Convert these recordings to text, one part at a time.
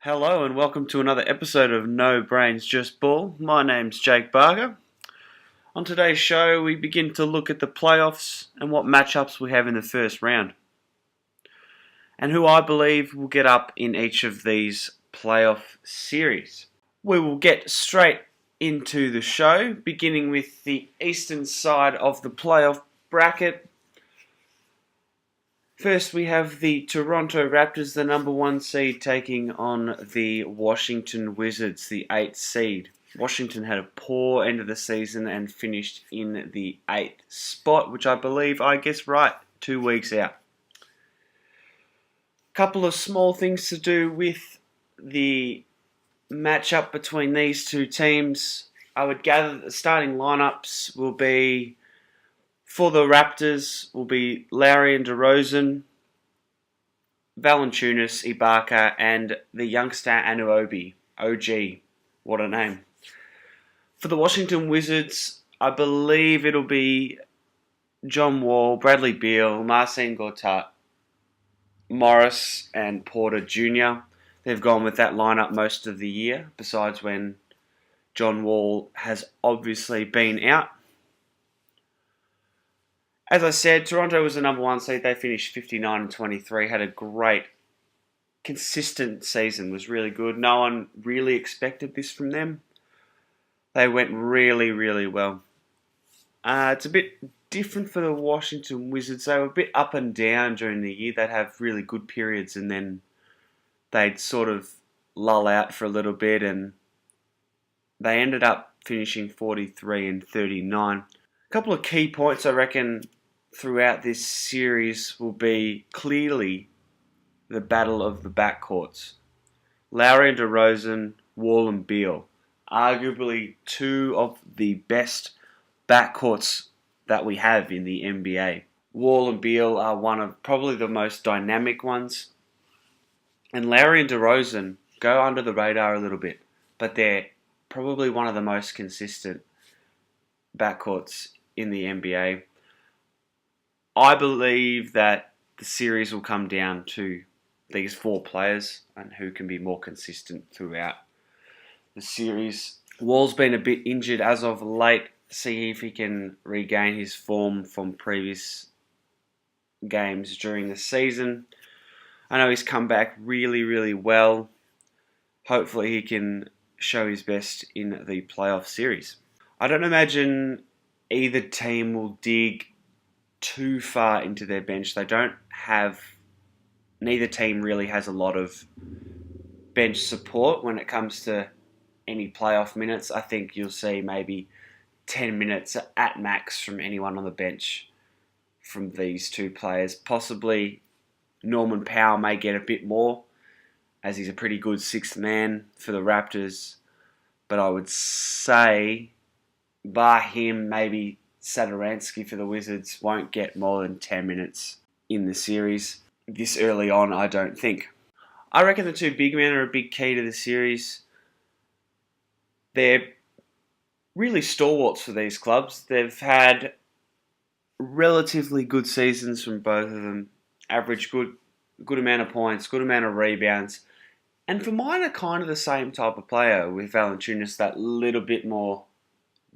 Hello and welcome to another episode of No Brains Just Ball. My name's Jake Barger. On today's show, we begin to look at the playoffs and what matchups we have in the first round, and who I believe will get up in each of these playoff series. We will get straight into the show, beginning with the eastern side of the playoff bracket. First, we have the Toronto Raptors, the number 1 seed, taking on the Washington Wizards, the 8th seed. Washington had a poor end of the season and finished in the 8th spot, which I believe I guessed right 2 weeks out. Couple of small things to do with the matchup between these two teams. I would gather that the starting lineups will be, for the Raptors, will be Lowry and DeRozan, Valanciunas, Ibaka, and the youngster Anunoby. OG, what a name. For the Washington Wizards, I believe it'll be John Wall, Bradley Beal, Marcin Gortat, Morris, and Porter Jr. They've gone with that lineup most of the year, besides when John Wall has obviously been out. As I said, Toronto was the number 1 seed. They finished 59-23, had a great, consistent season, was really good. No one really expected this from them. They went really, really well. It's a bit different for the Washington Wizards. They were a bit up and down during the year. They'd have really good periods and then they'd sort of lull out for a little bit, and they ended up finishing 43-39. A couple of key points, I reckon, throughout this series will be clearly the battle of the backcourts. Lowry and DeRozan, Wall and Beal. Arguably two of the best backcourts that we have in the NBA. Wall and Beal are one of probably the most dynamic ones. And Lowry and DeRozan go under the radar a little bit, but they're probably one of the most consistent backcourts in the NBA. I believe that the series will come down to these 4 players and who can be more consistent throughout the series. Wall's been a bit injured as of late. See if he can regain his form from previous games during the season. I know he's come back really, really well. Hopefully he can show his best in the playoff series. I don't imagine either team will dig too far into their bench. Neither team really has a lot of bench support when it comes to any playoff minutes. I think you'll see maybe 10 minutes at max from anyone on the bench from these two players. Possibly Norman Powell may get a bit more, as he's a pretty good 6th man for the Raptors. But I would say, bar him, maybe Satoransky for the Wizards won't get more than 10 minutes in the series. This early on, I don't think. I reckon the 2 big men are a big key to the series. They're really stalwarts for these clubs. They've had relatively good seasons from both of them. Average good amount of points, good amount of rebounds. And for mine are kind of the same type of player, with Valanciunas that little bit more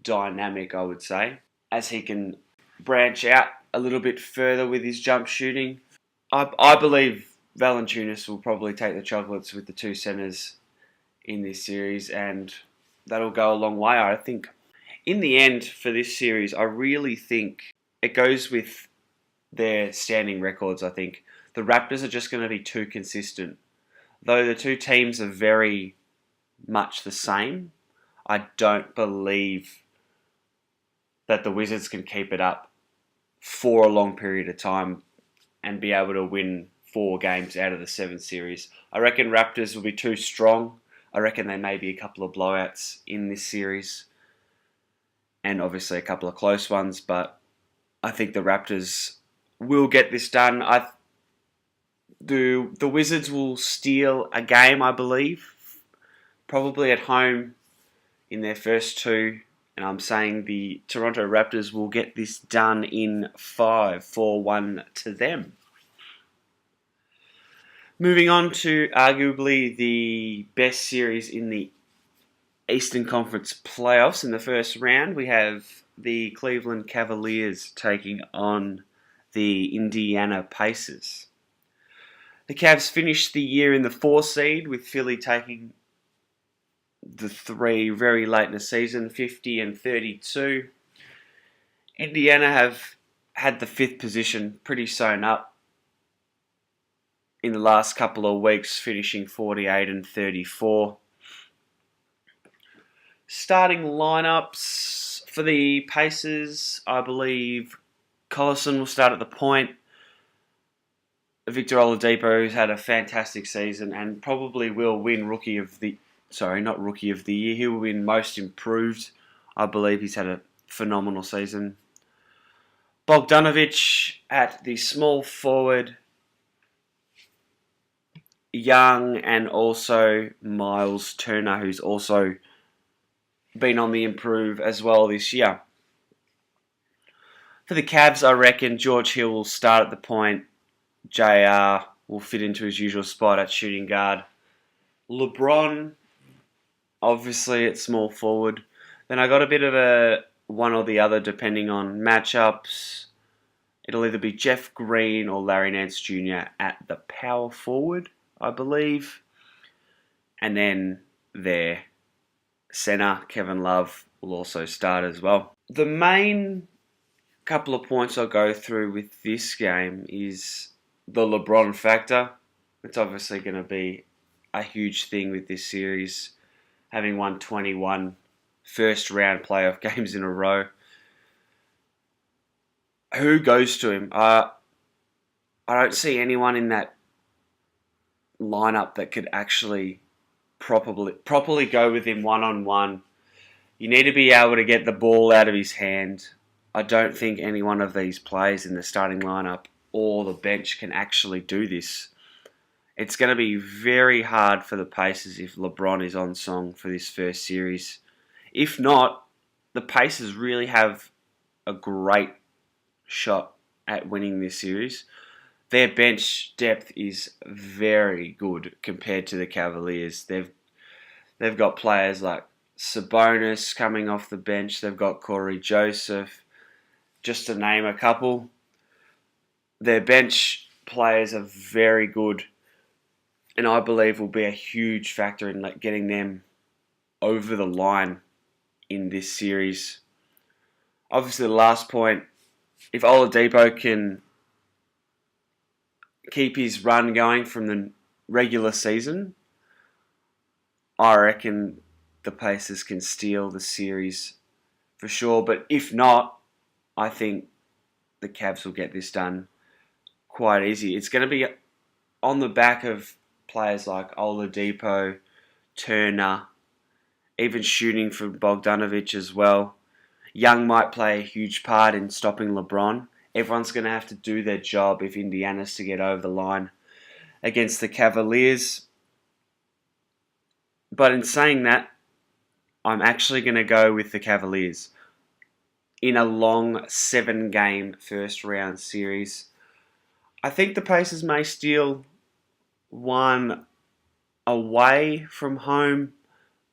dynamic, I would say, as he can branch out a little bit further with his jump shooting. I believe Valanciunas will probably take the chocolates with the 2 centers in this series, and that'll go a long way, I think. In the end, for this series, I really think it goes with their standing records, I think. The Raptors are just going to be too consistent. Though the 2 teams are very much the same, I don't believe that the Wizards can keep it up for a long period of time and be able to win 4 games out of the 7 series. I reckon Raptors will be too strong. I reckon there may be a couple of blowouts in this series, and obviously a couple of close ones, but I think the Raptors will get this done. The Wizards will steal a game, I believe, probably at home in their first 2, and I'm saying the Toronto Raptors will get this done in 5, 4-1 to them. Moving on to arguably the best series in the Eastern Conference playoffs in the first round, we have the Cleveland Cavaliers taking on the Indiana Pacers. The Cavs finished the year in the 4 seed, with Philly taking the 3 very late in the season, 50 and 32. Indiana have had the 5th position pretty sewn up in the last couple of weeks, finishing 48 and 34. Starting lineups for the Pacers, I believe Collison will start at the point. Victor Oladipo, who's had a fantastic season and probably will win not Rookie of the Year. He will win Most Improved. I believe he's had a phenomenal season. Bogdanovic at the small forward. Young and also Miles Turner, who's also been on the improve as well this year. For the Cavs, I reckon George Hill will start at the point. JR will fit into his usual spot at shooting guard. LeBron, obviously at small forward. Then I got a bit of a one or the other depending on matchups. It'll either be Jeff Green or Larry Nance Jr. at the power forward, I believe. And then their center, Kevin Love, will also start as well. The main couple of points I'll go through with this game is the LeBron factor. It's obviously going to be a huge thing with this series, having won 21 first round playoff games in a row. Who goes to him? I don't see anyone in that lineup that could actually properly go with him one-on-one. You need to be able to get the ball out of his hand. I don't think any one of these players in the starting lineup or the bench can actually do this. It's going to be very hard for the Pacers if LeBron is on song for this first series. If not, the Pacers really have a great shot at winning this series. Their bench depth is very good compared to the Cavaliers. They've got players like Sabonis coming off the bench. They've got Corey Joseph, just to name a couple. Their bench players are very good, and I believe will be a huge factor in getting them over the line in this series. Obviously, the last point, if Oladipo can keep his run going from the regular season, I reckon the Pacers can steal the series for sure. But if not, I think the Cavs will get this done quite easy. It's going to be on the back of players like Oladipo, Turner, even shooting for Bogdanovic as well. Young might play a huge part in stopping LeBron. Everyone's going to have to do their job if Indiana's to get over the line against the Cavaliers. But in saying that, I'm actually going to go with the Cavaliers in a long 7-game first round series. I think the Pacers may steal one away from home,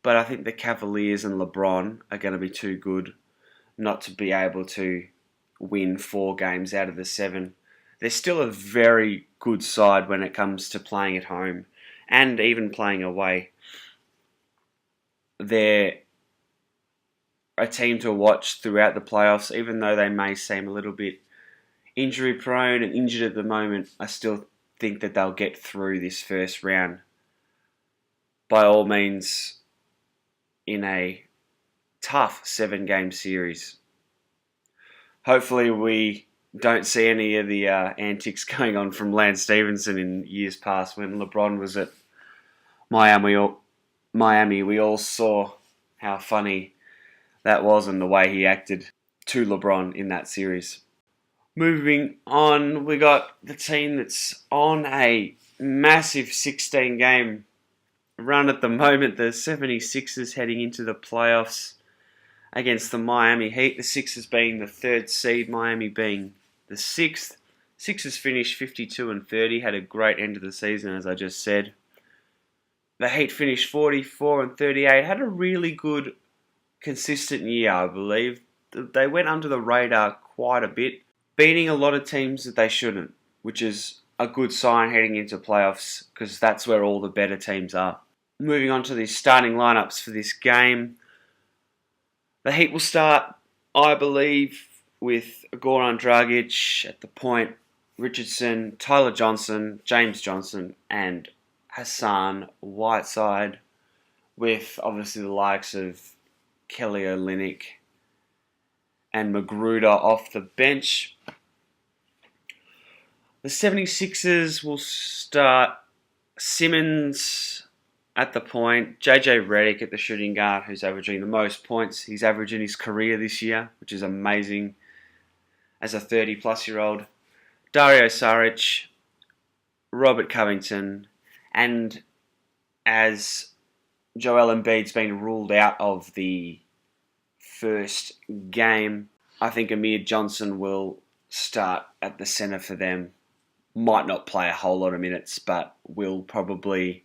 but I think the Cavaliers and LeBron are going to be too good not to be able to win 4 games out of the 7. They're still a very good side when it comes to playing at home and even playing away. They're a team to watch throughout the playoffs, even though they may seem a little bit injury prone and injured at the moment. I still think that they'll get through this first round. By all means, in a tough 7-game series. Hopefully we don't see any of the antics going on from Lance Stephenson in years past when LeBron was at Miami. We all saw how funny that was and the way he acted to LeBron in that series. Moving on, we got the team that's on a massive 16-game run at the moment, the 76ers heading into the playoffs against the Miami Heat. The Sixers being the 3rd seed, Miami being the 6th. Sixers finished 52 and 30, had a great end of the season, as I just said. The Heat finished 44 and 38, had a really good, consistent year, I believe. They went under the radar quite a bit, beating a lot of teams that they shouldn't, which is a good sign heading into playoffs, because that's where all the better teams are. Moving on to the starting lineups for this game. The Heat will start, I believe, with Goran Dragic at the point, Richardson, Tyler Johnson, James Johnson, and Hassan Whiteside, with obviously the likes of Kelly Olynyk and Magruder off the bench. The 76ers will start Simmons at the point, JJ Redick at the shooting guard, who's averaging the most points he's averaged in his career this year, which is amazing as a 30-plus-year-old. Dario Saric, Robert Covington, and as Joel Embiid's been ruled out of the first game, I think Amir Johnson will start at the centre for them. Might not play a whole lot of minutes, but will probably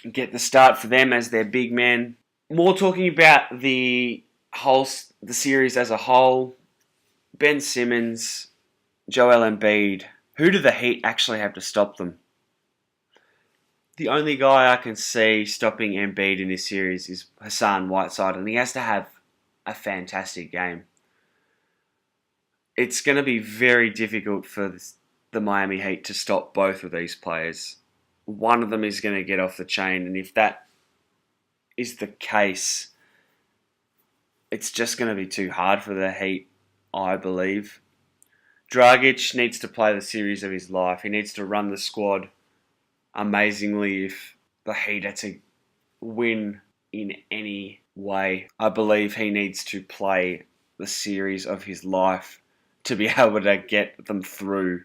get the start for them as their big man. More talking about the series as a whole. Ben Simmons, Joel Embiid. Who do the Heat actually have to stop them? The only guy I can see stopping Embiid in this series is Hassan Whiteside, and he has to have a fantastic game. It's going to be very difficult for the Miami Heat to stop both of these players. One of them is going to get off the chain, and if that is the case, it's just going to be too hard for the Heat, I believe. Dragic needs to play the series of his life. He needs to run the squad amazingly if the Heat are to win in any way. I believe he needs to play the series of his life to be able to get them through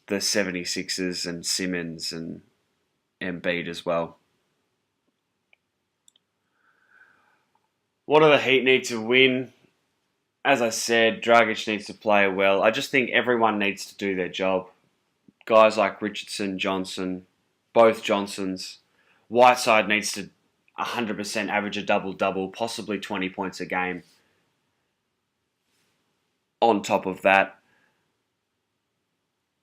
the 76ers and Simmons and Embiid as well. What do the Heat need to win? As I said, Dragic needs to play well. I just think everyone needs to do their job. Guys like Richardson, Johnson, both Johnsons. Whiteside needs to 100% average a double-double, possibly 20 points a game. On top of that,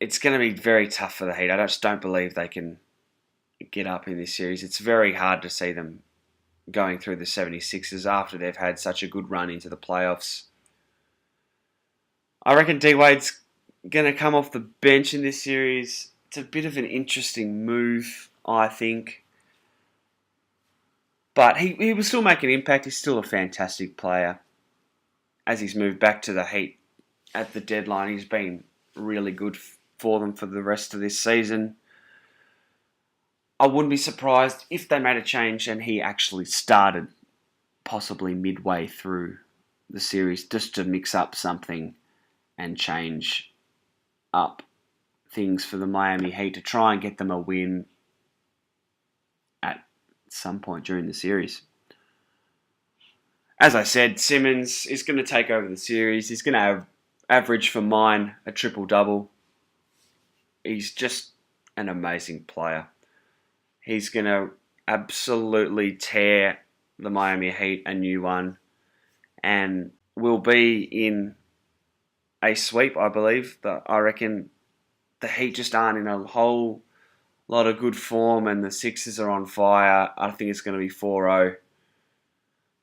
it's going to be very tough for the Heat. I just don't believe they can get up in this series. It's very hard to see them going through the 76ers after they've had such a good run into the playoffs. I reckon D-Wade's going to come off the bench in this series. It's a bit of an interesting move, I think. But he will still make an impact. He's still a fantastic player. As he's moved back to the Heat at the deadline, he's been really good for them for the rest of this season. I wouldn't be surprised if they made a change and he actually started possibly midway through the series just to mix up something and change up things for the Miami Heat to try and get them a win at some point during the series. As I said, Simmons is going to take over the series. He's going to average for mine a triple-double. He's just an amazing player. He's going to absolutely tear the Miami Heat a new one and will be in a sweep, I believe. I reckon the Heat just aren't in a whole lot of good form and the Sixers are on fire. I think it's going to be 4-0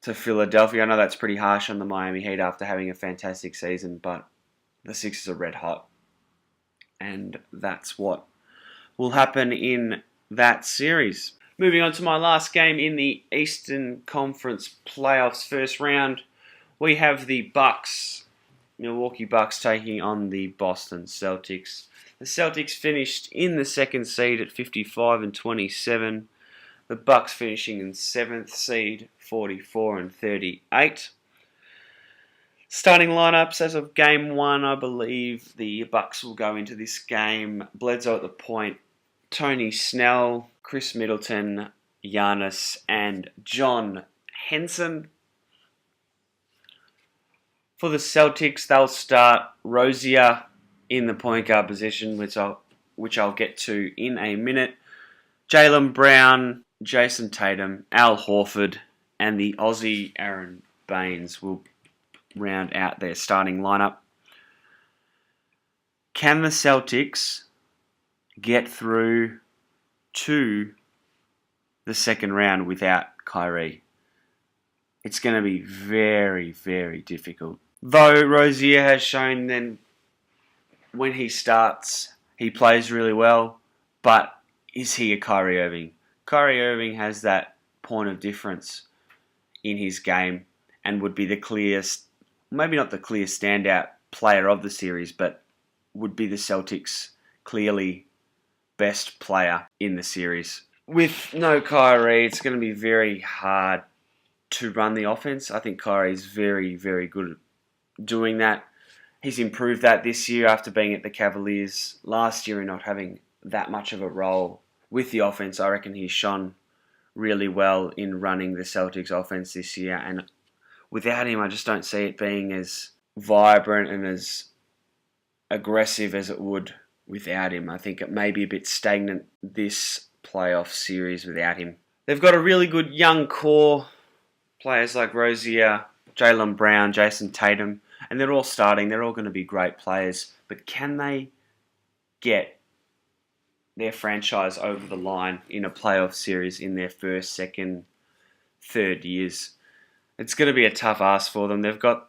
to Philadelphia. I know that's pretty harsh on the Miami Heat after having a fantastic season, but the Sixers are red hot. And that's what will happen in that series. Moving on to my last game in the Eastern Conference Playoffs first round, we have the Milwaukee Bucks taking on the Boston Celtics. The Celtics finished in the second seed at 55 and 27. The Bucks finishing in 7th seed, 44 and 38. Starting lineups as of game 1, I believe the Bucks will go into this game. Bledsoe at the point, Tony Snell, Chris Middleton, Giannis, and John Henson. For the Celtics, they'll start Rozier, in the point guard position, which I'll get to in a minute. Jaylen Brown, Jason Tatum, Al Horford, and the Aussie Aaron Baines will round out their starting lineup. Can the Celtics get through to the second round without Kyrie? It's going to be very, very difficult. Though Rozier has shown then when he starts, he plays really well, but is he a Kyrie Irving? Kyrie Irving has that point of difference in his game and would be the clearest, maybe not the clear standout player of the series, but would be the Celtics' clearly best player in the series. With no Kyrie, it's going to be very hard to run the offense. I think Kyrie is very, very good at doing that. He's improved that this year after being at the Cavaliers last year and not having that much of a role with the offense. I reckon he's shone really well in running the Celtics offense this year, and without him I just don't see it being as vibrant and as aggressive as it would without him. I think it may be a bit stagnant this playoff series without him. They've got a really good young core, players like Rozier, Jaylen Brown, Jason Tatum, and they're all starting. They're all going to be great players, but can they get their franchise over the line in a playoff series in their first, second, third years? It's going to be a tough ask for them. They've got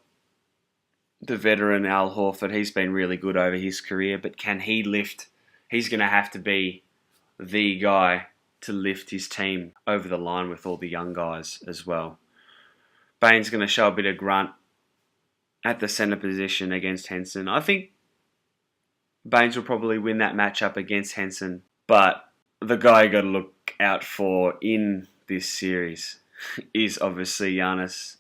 the veteran Al Horford. He's been really good over his career, but can he lift? He's going to have to be the guy to lift his team over the line with all the young guys as well. Baines going to show a bit of grunt at the centre position against Henson. I think Baines will probably win that matchup against Henson, but the guy you got to look out for in this series is obviously Giannis.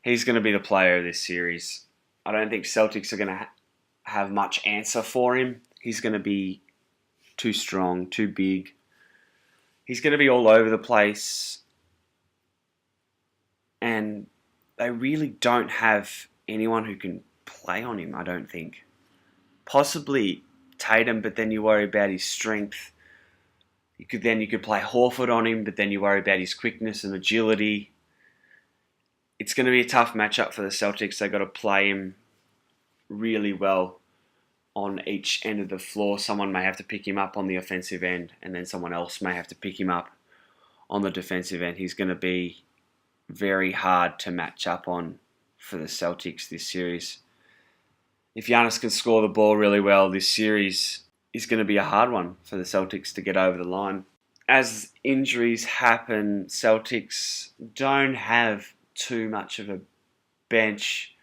He's going to be the player of this series. I don't think Celtics are going to have much answer for him. He's going to be too strong, too big. He's going to be all over the place. And they really don't have anyone who can play on him, I don't think. Possibly Tatum, but then you worry about his strength. You could play Horford on him, but then you worry about his quickness and agility. It's going to be a tough matchup for the Celtics. They've got to play him really well on each end of the floor. Someone may have to pick him up on the offensive end, and then someone else may have to pick him up on the defensive end. He's going to be very hard to match up on for the Celtics this series. If Giannis can score the ball really well, this series is going to be a hard one for the Celtics to get over the line. As injuries happen, Celtics don't have too much of a bench.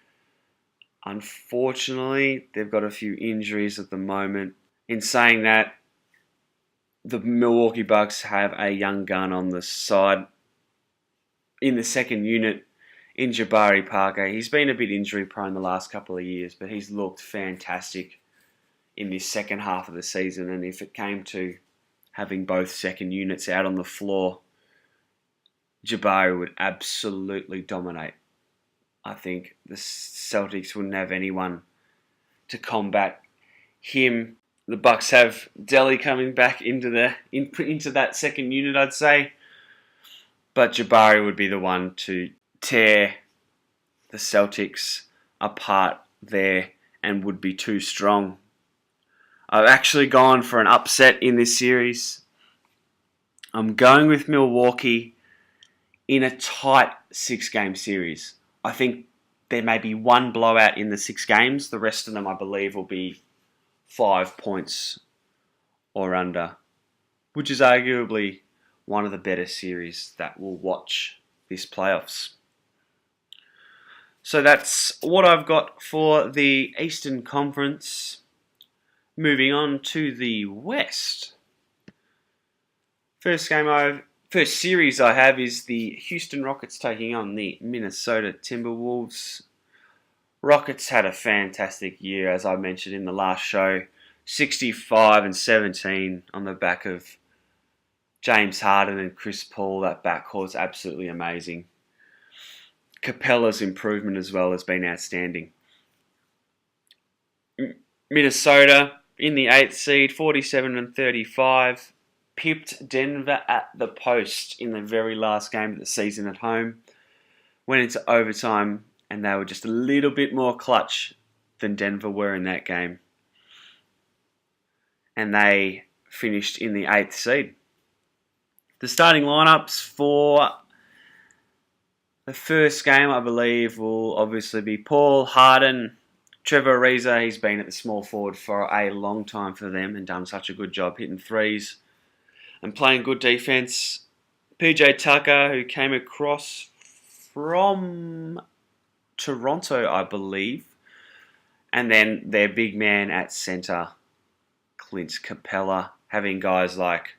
Unfortunately, they've got a few injuries at the moment. In saying that, the Milwaukee Bucks have a young gun on the side in the second unit in Jabari Parker. He's been a bit injury prone the last couple of years, but he's looked fantastic in this second half of the season. And if it came to having both second units out on the floor, Jabari would absolutely dominate. I think the Celtics wouldn't have anyone to combat him. The Bucks have Delly coming back into that second unit, I'd say. But Jabari would be the one to tear the Celtics apart there and would be too strong. I've actually gone for an upset in this series. I'm going with Milwaukee in a tight 6-game series. I think there may be one blowout in the 6 games. The rest of them, I believe, will be 5 points or under, which is arguably one of the better series that we'll watch this playoffs. So that's what I've got for the Eastern Conference. Moving on to the West. First series I have is the Houston Rockets taking on the Minnesota Timberwolves. Rockets had a fantastic year, as I mentioned in the last show. 65-17 on the back of James Harden and Chris Paul. That backcourt's absolutely amazing. Capella's improvement as well has been outstanding. Minnesota in the 8th seed, 47-35, pipped Denver at the post in the very last game of the season at home. Went into overtime and they were just a little bit more clutch than Denver were in that game. And they finished in the 8th seed. The starting lineups for the first game, I believe, will obviously be Paul Harden, Trevor Ariza. He's been at the small forward for a long time for them and done such a good job hitting threes and playing good defense. PJ Tucker, who came across from Toronto, I believe. And then their big man at centre, Clint Capella, having guys like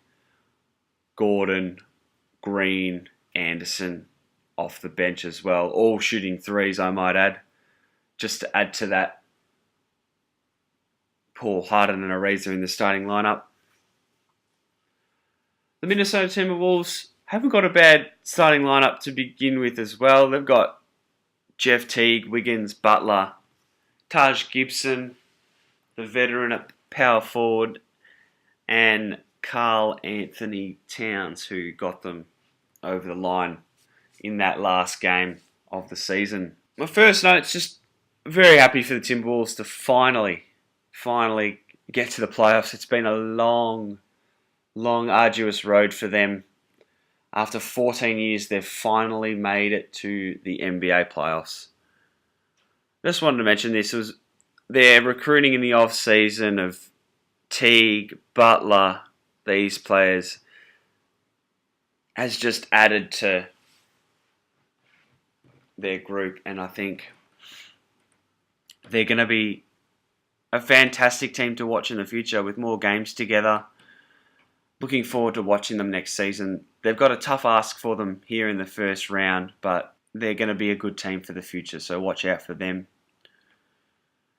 Gordon, Green, Anderson off the bench as well, all shooting threes, I might add. Just to add to that, Paul Harden and Ariza in the starting lineup. The Minnesota Timberwolves haven't got a bad starting lineup to begin with as well. They've got Jeff Teague, Wiggins, Butler, Taj Gibson, the veteran at power forward, and Karl Anthony Towns, who got them over the line in that last game of the season. My first note's just very happy for the Timberwolves to finally get to the playoffs. It's been a long, arduous road for them. After 14 years, they've finally made it to the NBA playoffs. Just wanted to mention this was their recruiting in the off-season of Teague, Butler, these players, has just added to their group, and I think they're going to be a fantastic team to watch in the future with more games together. Looking forward to watching them next season. They've got a tough ask for them here in the first round, but they're going to be a good team for the future, so watch out for them.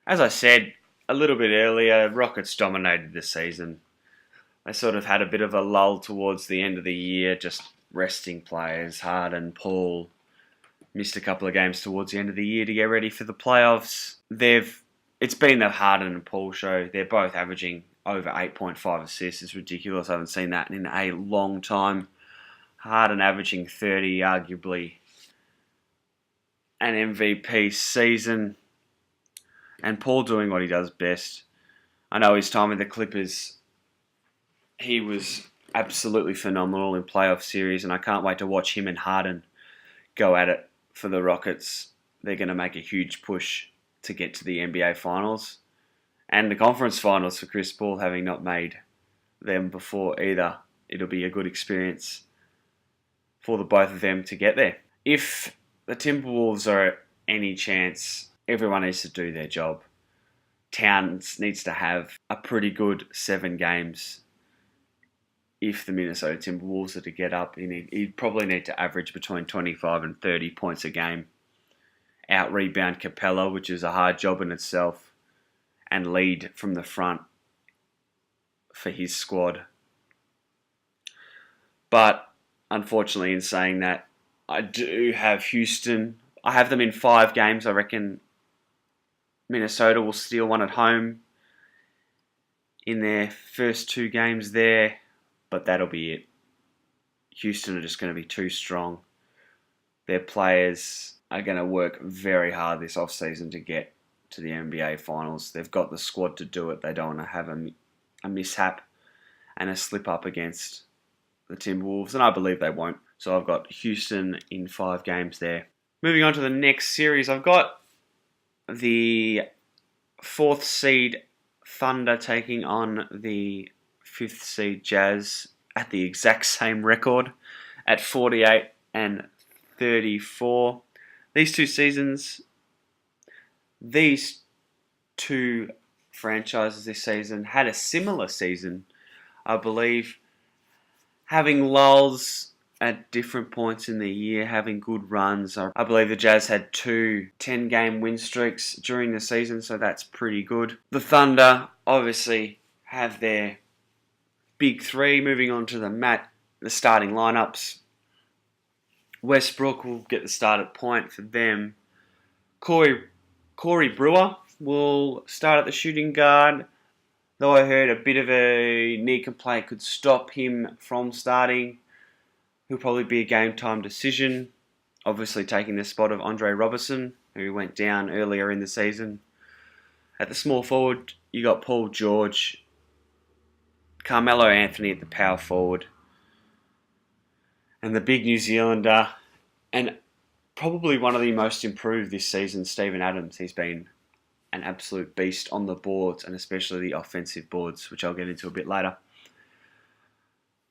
As I said a little bit earlier, Rockets dominated the season. They sort of had a bit of a lull towards the end of the year, just resting players. Harden, Paul missed a couple of games towards the end of the year to get ready for the playoffs. It's been the Harden and Paul show. They're both averaging over 8.5 assists. It's ridiculous. I haven't seen that in a long time. Harden averaging 30, arguably an MVP season. And Paul doing what he does best. I know his time with the Clippers, he was absolutely phenomenal in playoff series, and I can't wait to watch him and Harden go at it for the Rockets. They're going to make a huge push to get to the NBA Finals and the Conference Finals for Chris Paul, having not made them before either. It'll be a good experience for the both of them to get there. If the Timberwolves are any chance, everyone needs to do their job. Towns needs to have a pretty good 7 games. If the Minnesota Timberwolves are to get up, he'd probably need to average between 25 and 30 points a game. Out-rebound Capella, which is a hard job in itself, and lead from the front for his squad. But unfortunately, in saying that, I do have Houston. I have them in 5 games. I reckon Minnesota will steal one at home in their first 2 games there, but that'll be it. Houston are just going to be too strong. Their players are going to work very hard this off-season to get to the NBA Finals. They've got the squad to do it. They don't want to have a mishap and a slip-up against the Timberwolves, and I believe they won't. So I've got Houston in 5 games there. Moving on to the next series, I've got the 4th seed Thunder taking on the 5th seed Jazz at the exact same record at 48 and 34. These two franchises this season had a similar season, I believe, having lulls at different points in the year, having good runs. I believe the Jazz had 2 10-game win streaks during the season, so that's pretty good. The Thunder obviously have their big 3. Moving on to the starting lineups. Westbrook will get the start at point for them. Corey Brewer will start at the shooting guard. Though I heard a bit of a knee complaint could stop him from starting. He'll probably be a game time decision. Obviously taking the spot of Andre Robertson, who went down earlier in the season. At the small forward, you got Paul George, Carmelo Anthony at the power forward, and the big New Zealander, and probably one of the most improved this season, Steven Adams. He's been an absolute beast on the boards, and especially the offensive boards, which I'll get into a bit later.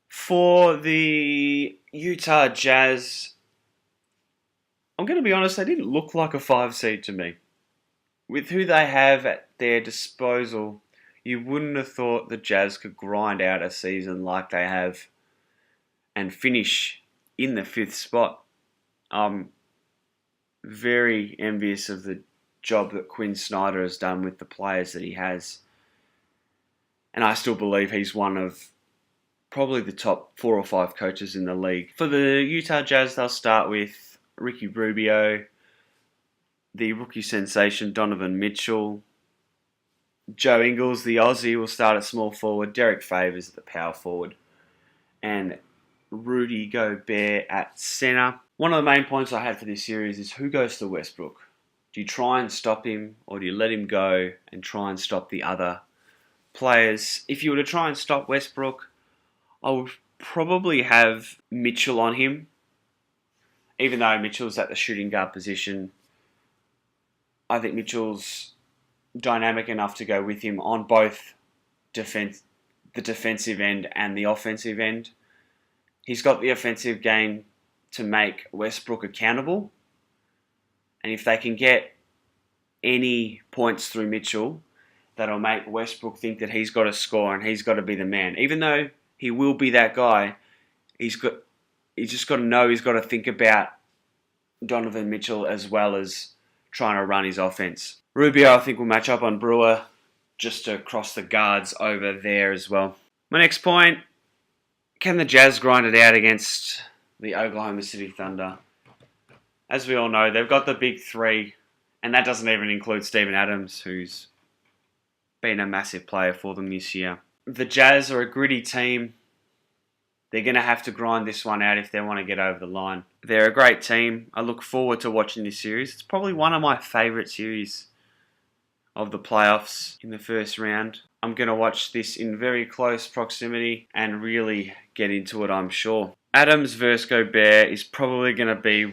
For the Utah Jazz, I'm going to be honest, they didn't look like a 5 seed to me. With who they have at their disposal, you wouldn't have thought the Jazz could grind out a season like they have and finish in the 5th spot. I'm very envious of the job that Quinn Snyder has done with the players that he has. And I still believe he's one of probably the top 4 or 5 coaches in the league. For the Utah Jazz, they'll start with Ricky Rubio, the rookie sensation Donovan Mitchell, Joe Ingles, the Aussie, will start at small forward, Derek Favors at the power forward, and Rudy Gobert at centre. One of the main points I had for this series is who goes to Westbrook? Do you try and stop him, or do you let him go and try and stop the other players? If you were to try and stop Westbrook, I would probably have Mitchell on him, even though Mitchell's at the shooting guard position. I think Mitchell's dynamic enough to go with him on both the defensive end and the offensive end. He's got the offensive game to make Westbrook accountable. And if they can get any points through Mitchell, that'll make Westbrook think that he's got to score and he's got to be the man. Even though he will be that guy, he's just got to know he's got to think about Donovan Mitchell as well as trying to run his offense. Rubio, I think, will match up on Brewer just to cross the guards over there as well. My next point, can the Jazz grind it out against the Oklahoma City Thunder? As we all know, they've got the big 3, and that doesn't even include Steven Adams, who's been a massive player for them this year. The Jazz are a gritty team. They're going to have to grind this one out if they want to get over the line. They're a great team. I look forward to watching this series. It's probably one of my favourite series of the playoffs in the first round. I'm going to watch this in very close proximity and really get into it, I'm sure. Adams versus Gobert is probably going to be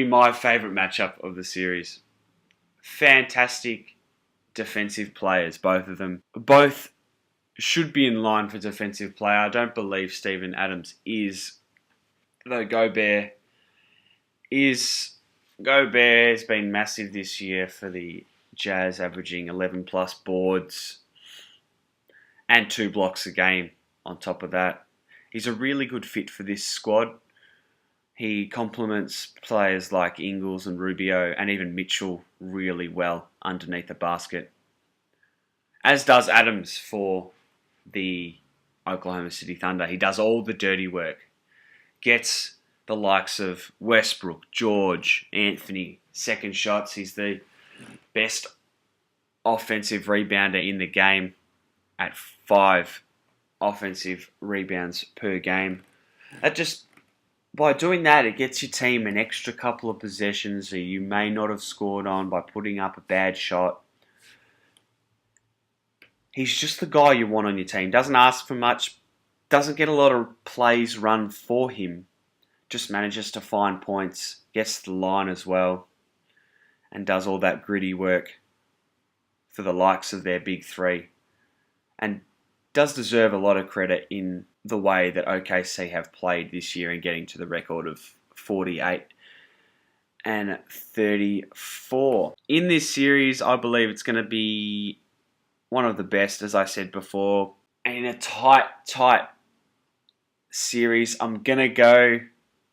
my favourite matchup of the series. Fantastic defensive players, both of them. Both should be in line for defensive player. I don't believe Steven Adams is, though Gobert has been massive this year for the Jazz, averaging 11 plus boards and 2 blocks a game on top of that. He's a really good fit for this squad. He complements players like Ingles and Rubio and even Mitchell really well underneath the basket. As does Adams for the Oklahoma City Thunder. He does all the dirty work. Gets the likes of Westbrook, George, Anthony, second shots. He's the best offensive rebounder in the game at 5 offensive rebounds per game. By doing that, it gets your team an extra couple of possessions that you may not have scored on by putting up a bad shot. He's just the guy you want on your team. Doesn't ask for much, doesn't get a lot of plays run for him. Just manages to find points, gets to the line as well, and does all that gritty work for the likes of their big 3. And does deserve a lot of credit in the way that OKC have played this year in getting to the record of 48 and 34. In this series, I believe it's going to be one of the best, as I said before. And in a tight series, I'm going to go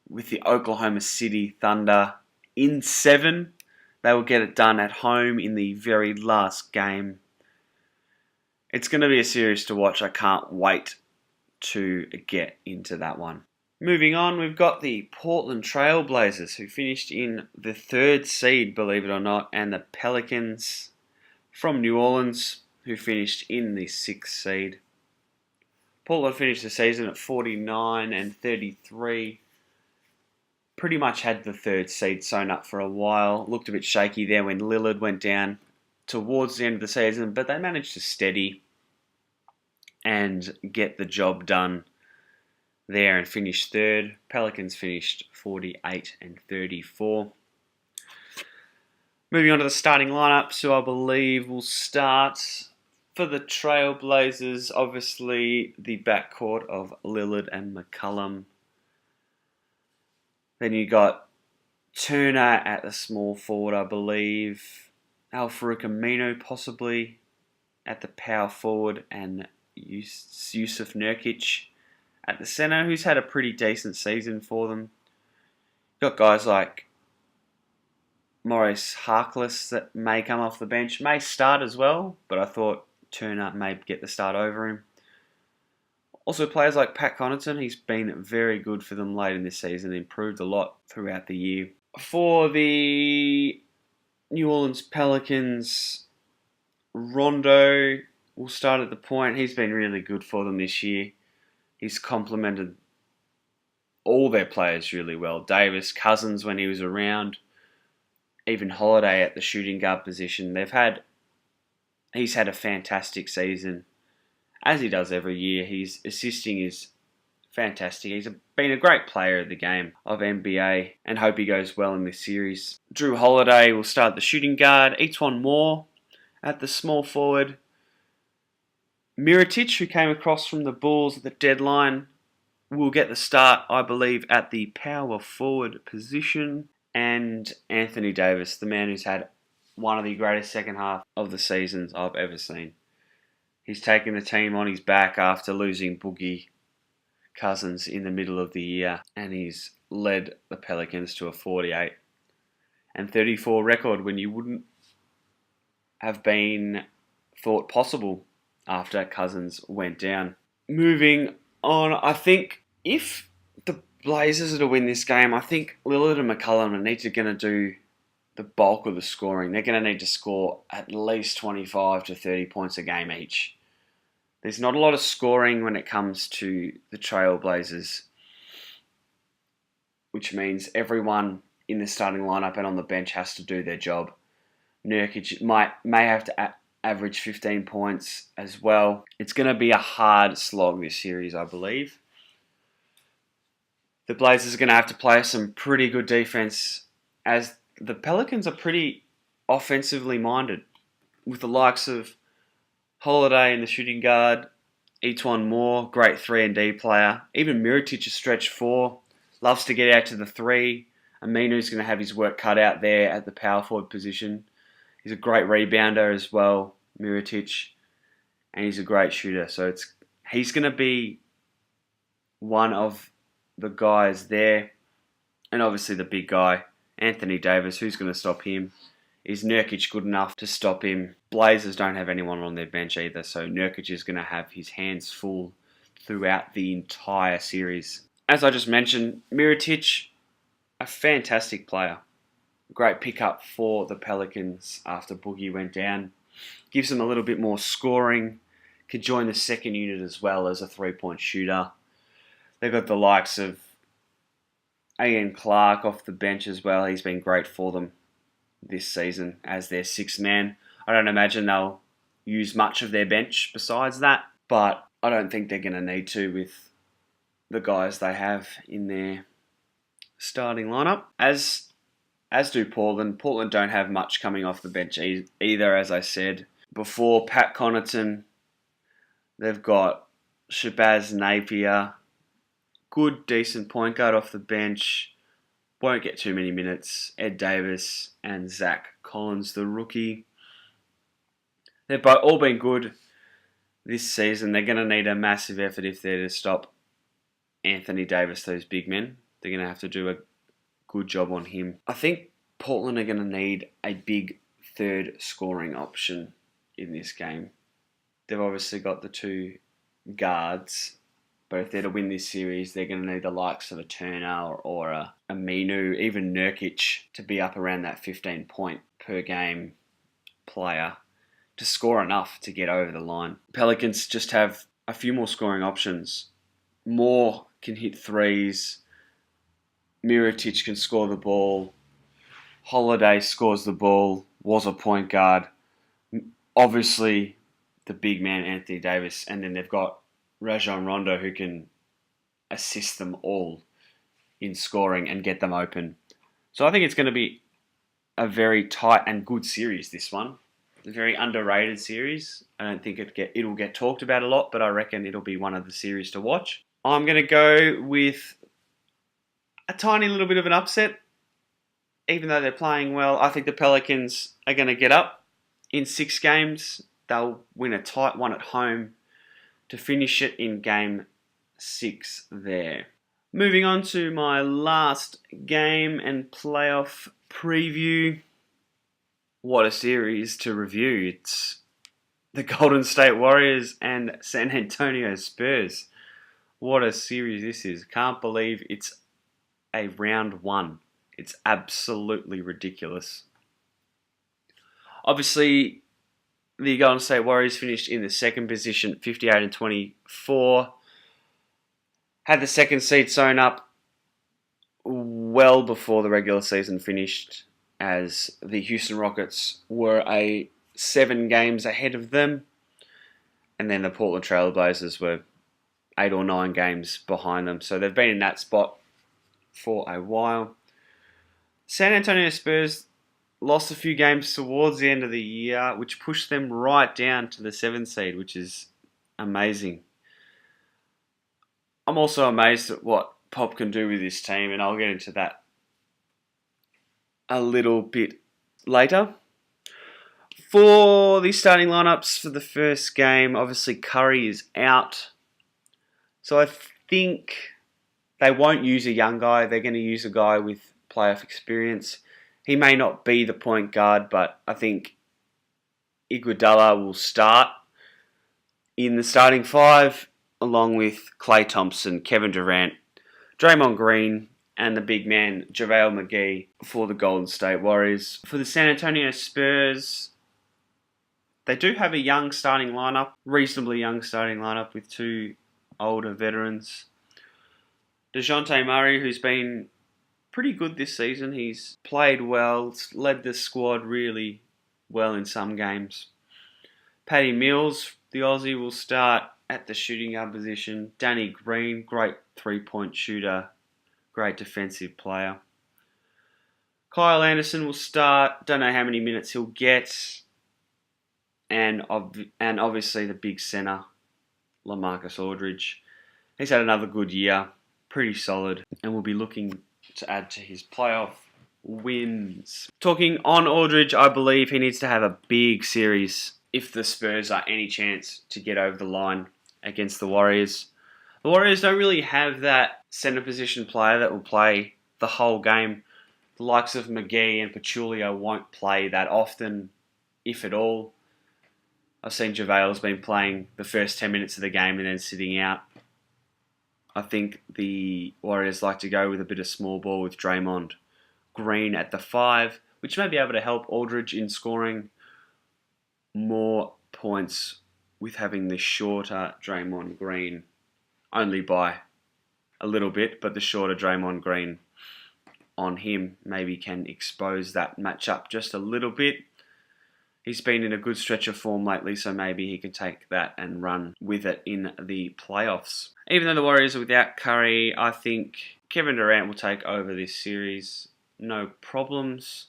with the Oklahoma City Thunder in 7. They will get it done at home in the very last game. It's going to be a series to watch. I can't wait to get into that one. Moving on, we've got the Portland Trail Blazers, who finished in the 3rd seed, believe it or not, and the Pelicans from New Orleans, who finished in the 6th seed. Portland finished the season at 49 and 33. Pretty much had the 3rd seed sewn up for a while. Looked a bit shaky there when Lillard went down towards the end of the season, but they managed to steady and get the job done there and finish 3rd. Pelicans finished 48 and 34. Moving on to the starting lineups, who I believe will start for the Trailblazers. Obviously, the backcourt of Lillard and McCollum. Then you got Turner at the small forward, I believe. Al-Farouq Aminu possibly at the power forward, and Yusuf Nurkic at the centre, who's had a pretty decent season for them. Got guys like Maurice Harkless that may come off the bench, may start as well, but I thought Turner may get the start over him. Also players like Pat Connaughton, he's been very good for them late in this season, improved a lot throughout the year. For the New Orleans Pelicans, Rondo will start at the point. He's been really good for them this year. He's complemented all their players really well. Davis, Cousins when he was around, even Holiday at the shooting guard position. He's had a fantastic season, as he does every year. His assisting is fantastic. He's been a great player of the game of NBA, and hope he goes well in this series. Drew Holiday will start the shooting guard. Etuan Moore at the small forward. Mirotic, who came across from the Bulls at the deadline, will get the start, I believe, at the power forward position. And Anthony Davis, the man who's had one of the greatest second half of the seasons I've ever seen. He's taken the team on his back after losing Boogie Cousins in the middle of the year, and he's led the Pelicans to a 48 and 34 record when you wouldn't have been thought possible after Cousins went down. Moving on, I think if the Blazers are to win this game, I think Lillard and McCollum are going to do the bulk of the scoring. They're going to need to score at least 25 to 30 points a game each. There's not a lot of scoring when it comes to the Trailblazers, which means everyone in the starting lineup and on the bench has to do their job. Nurkic may have to average 15 points as well. It's going to be a hard slog this series, I believe. The Blazers are going to have to play some pretty good defense, as the Pelicans are pretty offensively minded, with the likes of Holiday in the shooting guard, Etuan Moore, great 3-and-D player. Even Mirotic, a stretch 4, loves to get out to the 3. Aminu's going to have his work cut out there at the power forward position. He's a great rebounder as well, Mirotic, and he's a great shooter. So he's going to be one of the guys there. And obviously the big guy, Anthony Davis, who's going to stop him? Is Nurkic good enough to stop him? Blazers don't have anyone on their bench either, so Nurkic is going to have his hands full throughout the entire series. As I just mentioned, Mirotic, a fantastic player. Great pickup for the Pelicans after Boogie went down. Gives them a little bit more scoring. Could join the second unit as well as a 3-point shooter. They've got the likes of Ian Clark off the bench as well. He's been great for them this season as their 6th man. I don't imagine they'll use much of their bench besides that, but I don't think they're going to need to with the guys they have in their starting lineup. As do Portland. Portland don't have much coming off the bench either, as I said before. Pat Connaughton, they've got Shabazz Napier, good, decent point guard off the bench. Won't get too many minutes. Ed Davis and Zach Collins, the rookie. They've all been good this season. They're going to need a massive effort if they're to stop Anthony Davis, those big men. They're going to have to do a good job on him. I think Portland are going to need a big third scoring option in this game. They've obviously got the 2 guards, But if they're to win this series, they're going to need the likes of a Turner or a Minu, even Nurkic, to be up around that 15 point per game player to score enough to get over the line. Pelicans just have a few more scoring options. Moore can hit threes. Mirotic can score the ball. Holiday scores the ball, was a point guard. Obviously, the big man, Anthony Davis. And then they've got Rajon Rondo, who can assist them all in scoring and get them open. So I think it's going to be a very tight and good series, this one. A very underrated series. I don't think it'll get talked about a lot, but I reckon it'll be one of the series to watch. I'm going to go with a tiny little bit of an upset. Even though they're playing well, I think the Pelicans are going to get up in 6 games. They'll win a tight one at home to finish it in game 6 there. Moving on to my last game and playoff preview. What a series to review. It's the Golden State Warriors and San Antonio Spurs. What a series this is. Can't believe it's a round 1. It's absolutely ridiculous. Obviously, the Golden State Warriors finished in the second position, 58 and 24. Had the second seed sewn up well before the regular season finished, as the Houston Rockets were 7 games ahead of them. And then the Portland Trail Blazers were 8 or 9 games behind them. So they've been in that spot for a while. San Antonio Spurs lost a few games towards the end of the year, which pushed them right down to the 7th seed, which is amazing. I'm also amazed at what Pop can do with this team, and I'll get into that a little bit later. For the starting lineups for the first game, obviously Curry is out. So I think they won't use a young guy. They're going to use a guy with playoff experience. He may not be the point guard, but I think Iguodala will start in the starting 5, along with Klay Thompson, Kevin Durant, Draymond Green, and the big man JaVale McGee for the Golden State Warriors. For the San Antonio Spurs, they do have a young starting lineup, reasonably young starting lineup with 2 older veterans. DeJounte Murray, who's been pretty good this season. He's played well, led the squad really well in some games. Patty Mills, the Aussie, will start at the shooting guard position. Danny Green, great 3-point shooter, great defensive player. Kyle Anderson will start. Don't know how many minutes he'll get. And obviously the big centre, LaMarcus Aldridge. He's had another good year, pretty solid, and will be looking to add to his playoff wins. Talking on Aldridge, I believe he needs to have a big series if the Spurs are any chance to get over the line against the Warriors. The Warriors don't really have that centre position player that will play the whole game. The likes of McGee and Pachulia won't play that often, if at all. I've seen JaVale's been playing the first 10 minutes of the game and then sitting out. I think the Warriors like to go with a bit of small ball with Draymond Green at the 5, which may be able to help Aldridge in scoring more points with having the shorter Draymond Green, only by a little bit, but the shorter Draymond Green on him maybe can expose that matchup just a little bit. He's been in a good stretch of form lately, so maybe he can take that and run with it in the playoffs. Even though the Warriors are without Curry, I think Kevin Durant will take over this series. No problems.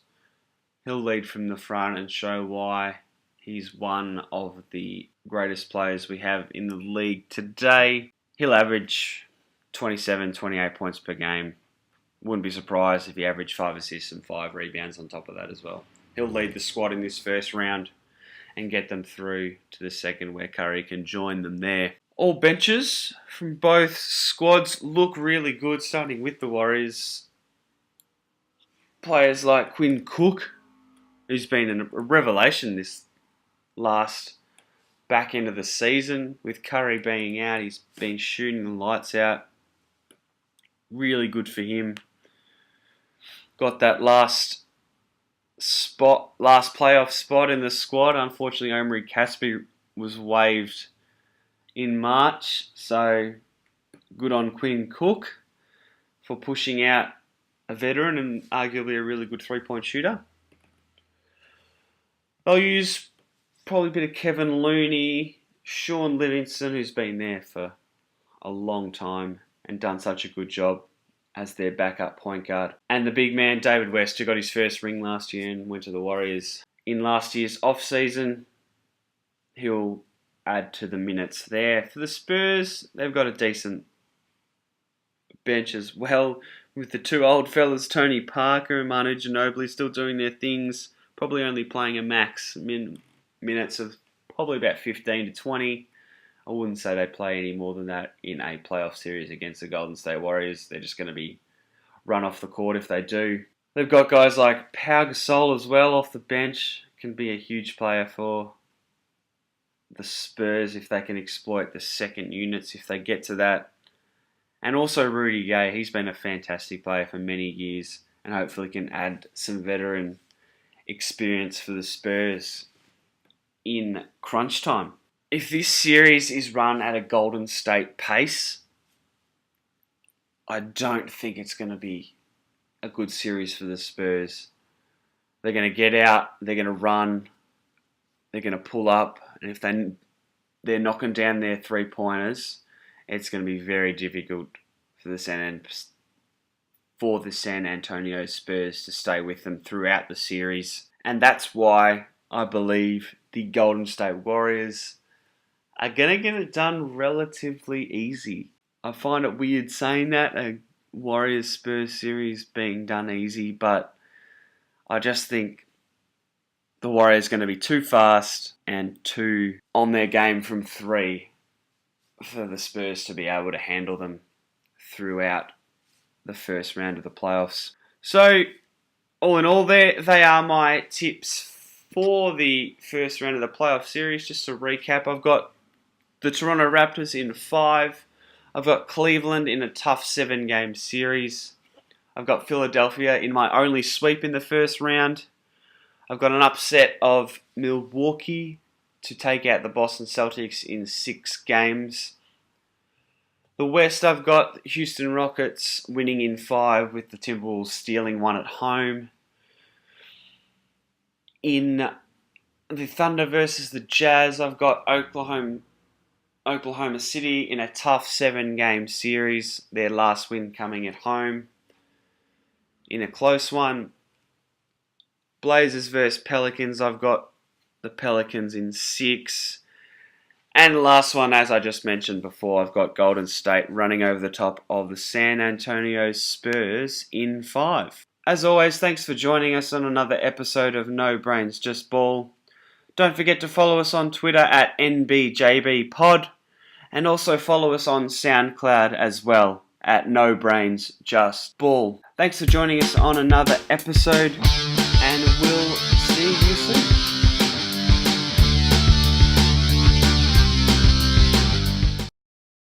He'll lead from the front and show why he's one of the greatest players we have in the league today. He'll average 27, 28 points per game. Wouldn't be surprised if he averaged 5 assists and 5 rebounds on top of that as well. He'll lead the squad in this first round and get them through to the second, where Curry can join them there. All benches from both squads look really good, starting with the Warriors. Players like Quinn Cook, who's been a revelation this last back end of the season. With Curry being out, he's been shooting the lights out. Really good for him. Got that last playoff spot in the squad. Unfortunately, Omri Caspi was waived in March, so good on Quinn Cook for pushing out a veteran and arguably a really good three-point shooter. I'll use probably a bit of Kevin Looney, Sean Livingston, who's been there for a long time and done such a good job as their backup point guard. And the big man, David West, who got his first ring last year and went to the Warriors in last year's off-season. He'll add to the minutes there. For the Spurs, they've got a decent bench as well, with the two old fellas, Tony Parker and Manu Ginobili, still doing their things, probably only playing a max minutes of probably about 15 to 20. I wouldn't say they play any more than that in a playoff series against the Golden State Warriors. They're just going to be run off the court if they do. They've got guys like Pau Gasol as well off the bench. Can be a huge player for the Spurs if they can exploit the second units, if they get to that. And also Rudy Gay. He's been a fantastic player for many years and hopefully can add some veteran experience for the Spurs in crunch time. If this series is run at a Golden State pace, I don't think it's going to be a good series for the Spurs. They're going to get out, they're going to run, they're going to pull up, and if they're knocking down their three-pointers, it's going to be very difficult for the San Antonio Spurs to stay with them throughout the series. And that's why I believe the Golden State Warriors are going to get it done relatively easy. I find it weird saying that, a Warriors-Spurs series being done easy, but I just think the Warriors are going to be too fast and too on their game from three for the Spurs to be able to handle them throughout the first round of the playoffs. So, all in all, they are my tips for the first round of the playoff series. Just to recap, I've got the Toronto Raptors in 5. I've got Cleveland in a tough 7-game series. I've got Philadelphia in my only sweep in the first round. I've got an upset of Milwaukee to take out the Boston Celtics in 6 games. The West, I've got Houston Rockets winning in 5 with the Timberwolves stealing 1 at home. In the Thunder versus the Jazz, I've got Oklahoma City in a tough 7-game series, their last win coming at home. In a close one, Blazers versus Pelicans, I've got the Pelicans in 6. And the last one, as I just mentioned before, I've got Golden State running over the top of the San Antonio Spurs in 5. As always, thanks for joining us on another episode of No Brains Just Ball. Don't forget to follow us on Twitter at NBJBPod. And also follow us on SoundCloud as well at No Brains Just Ball. Thanks for joining us on another episode, and we'll see you soon.